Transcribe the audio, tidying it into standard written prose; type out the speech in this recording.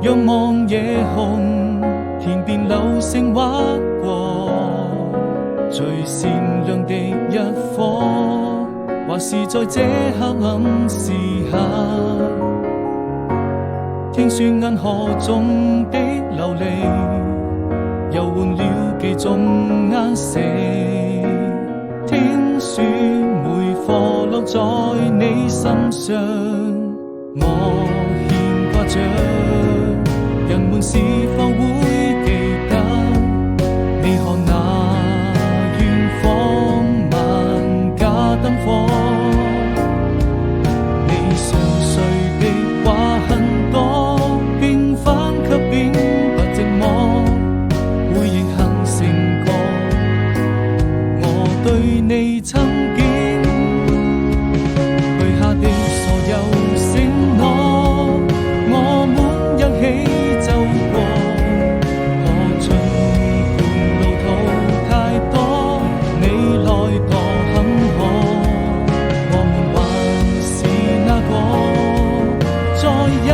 仰望夜空，天邊流星劃過，最善良的一顆，或是在這黑暗時刻，聽說銀河中的流離，又換了幾種顏色。聽說每顆落在你身上，我牽掛着，人們是否會記得你看那遠方萬家燈火？你常睡的話很多，平凡卻並不寂寞，回憶很成歌，我對你曾經許下的所有承諾，我們一起走過，可盡管路途太多，你來多坎坷，我們還是那個再一